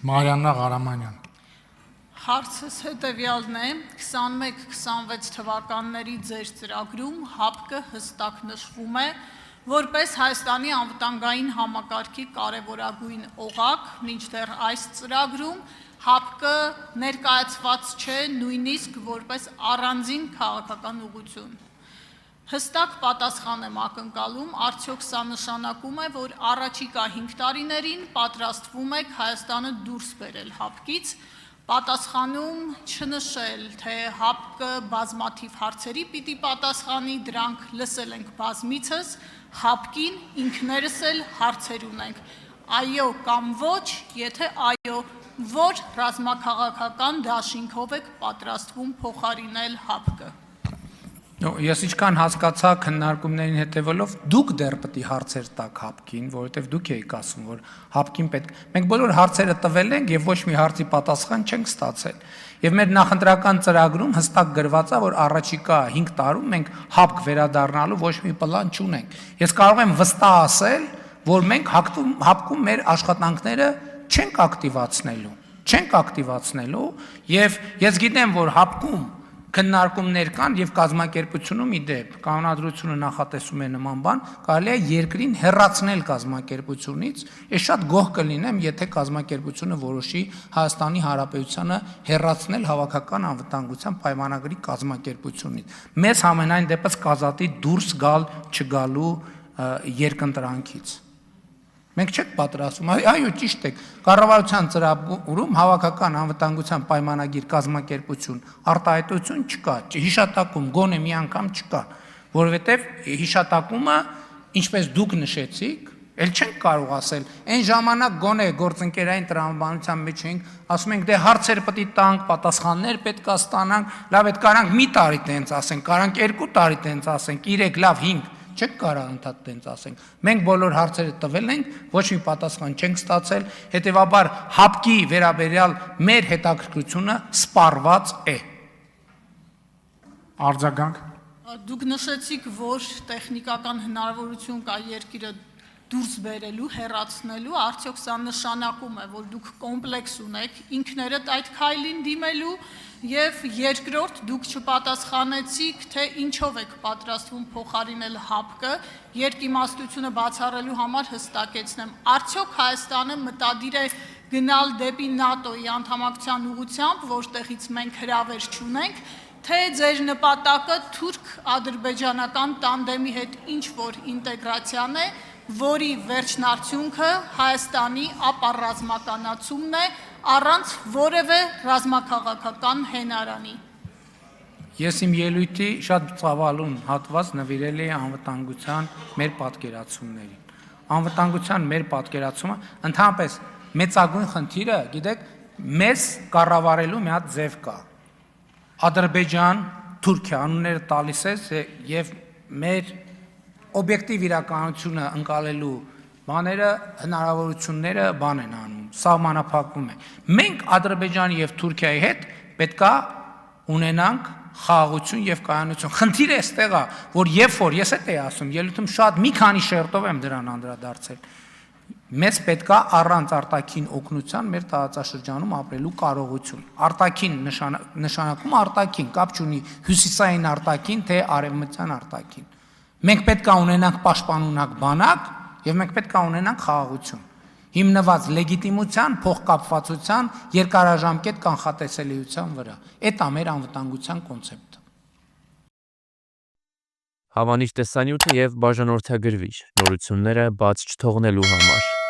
Մարիաննա Ղարամանյան։ Հարցս հետևյալն է, 21-26 թվականների ձեր ծրագրում ՀԱՊԿ-ը հստակ նշվում է, որպես Հայաստանի անվտանգային համակարգի կարևորագույն օղակ, մինչդեռ այս ծրագրում ՀԱՊԿ-ը ներկայացված չէ նույնիսկ որպես առանձին քաղաքական ուղղություն։ Հստակ պատասխան եմ ակնկալում, արդյոք սա նշանակում է, որ առաջիկա 5 տարիներին պատրաստվում եք Հայաստանը դուրս բերել ՀԱՊԿ-ից, պատասխանում չնշել, թե ՀԱՊԿ-ը բազմաթիվ հարցերի պիտի պատասխանի, դրանք լսել ենք բազմիցս, ՀԱՊԿ-ին ինքներս էլ հարցեր ունենք, այո կամ ոչ, եթե այո, որ ռազմաքաղաքական դաշինքով եք պատրաստվում փոխարինել ՀԱՊԿ-ը։ Ես ինչքան հասկացա քննարկումներին հետևելով, դուք դեռ պետք է հարցեր տաք ՀԱՊԿ-ին, որովհետև դուք եք ասում, որ ՀԱՊԿ-ին պետք։ Մենք բոլոր հարցերը տվել ենք եւ ոչ մի հարցի պատասխան չենք ստացել։ Եվ մեր նախընտրական ծրագրում հստակ գրված է, որ առաջիկա 5 տարում մենք ՀԱՊԿ վերադառնալու ոչ մի պլան չունենք։ Ես կարող եմ վստահ ասել, որ մենք ՀԱՊԿ-ում մեր աշխատանքները չենք ակտիվացնելու եւ ես գիտեմ, որ ՀԱՊԿ-ում քննարկումներ կան եւ կազմակերպությունում իդեպ կանոնադրությունը նախատեսում է նման բան, կարելի է երկրին հեռացնել կազմակերպությունից, ես շատ գոհ կլինեմ, եթե կազմակերպությունը որոշի Հայաստանի Հանրապետությանը հեռացնել հավաքական անվտանգության պայմանագրի կազմակերպությունից։ Մեզ համենայն դեպս կազատի դուրս գալ չգալու երկընտրանքից։ Մենք չենք պատրաստվում, այո, ճիշտ եք, կառավարության ծրագրում հավաքական անվտանգության պայմանագիր կազմակերպություն արտահայտություն չկա, հիշատակում գոնե մի անգամ չկա, որովհետև հիշատակումը, ինչպես դուք նշեցիք, էլ չենք կարող ասել, այն ժամանակ գոնե գործընկերային տրամաբանության մեջ էինք, ասում ենք դե հարցեր պետք է տանք, պատասխաններ պետք է ստանանք, լավ այդ կարանք մի տարի տենց ասենք, կարանք 2 տարի տենց ասենք, 3, լավ 5 չեք կարող ընդհանուր տենց ասենք։ Մենք բոլոր հարցերը տվել ենք, ոչ մի պատասխան չենք ստացել, հետևաբար ՀԱՊԿ-ի վերաբերյալ մեր հետաքրքրությունը սպառված է։ Արձագանք։ Դուք նշեցիք, որ տեխնիկական հնարավորություն կա երկիրը դուրս բերելու, հեռացնելու, արդյոք սա նշանակում է, որ դուք կոմպլեքս ունեք ինքներդ այդ քայլին դիմելու եւ երկրորդ դուք չպատասխանեցիք, թե ինչով եք պատրաստվում փոխարինել ՀԱՊԿ-ը, երկիմաստությունը բացառելու համար հստակեցնեմ, արդյոք Հայաստանը մտադիր է գնալ դեպի ՆԱՏՕ-ի անդամակցության ուղղությամբ, որտեղից մենք հրավեր չունենք, թե ձեր նպատակը թուրք-ադրբեջանական տանդեմի հետ ինչ-որ ինտեգրացիան է, որի վերջնարդյունքը Հայաստանի ապառազմականացումն է առանց որևէ ռազմաքաղաքական հենարանի։ Ես իմ ելույթի շատ ծավալուն հատված նվիրել էի անվտանգության մեր պատկերացումներին։ Անվտանգության մեր պատկերացումը ընդհանրապես մեծագույն խնդիրը, գիտեք, մեզ կառավարելու մի հատ ձև կա։ Ադրբեջան, Թուրքիա անունները տալիս ես եւ մեր օբյեկտիվ իրականությունը ընկալելու բաները, հնարավորությունները բան են անում, սահմանափակվում է։ Մենք Ադրբեջանի եւ Թուրքիայի հետ պետքա ունենանք խաղաղություն եւ կայանություն։ Խնդիրը այստեղ է, որ երբ որ ես էի ասում, ելույթում շատ մի քանի շերտով եմ դրան անդրադարձել։ Մեզ պետքա առանց արտաքին օգնության մեր տարածաշրջանում ապրելու կարողություն։ Արտաքին նշանակում արտաքին, կապ չունի հյուսիսային արտաքին, թե արևմտյան արտաքին։ Մենք պետք է ունենանք պաշտպանունակ բանակ եւ մենք պետք է ունենանք խաղաղություն, հիմնված լեգիտիմության, փոխկապվածության, երկարաժամկետ կանխատեսելիության վրա։ Այդ է մեր անվտանգության կոնցեպտը։ Հավանիչ տեսանյութը եւ բաժանորդագրվիչ նորությունները բաց չթողնելու համար։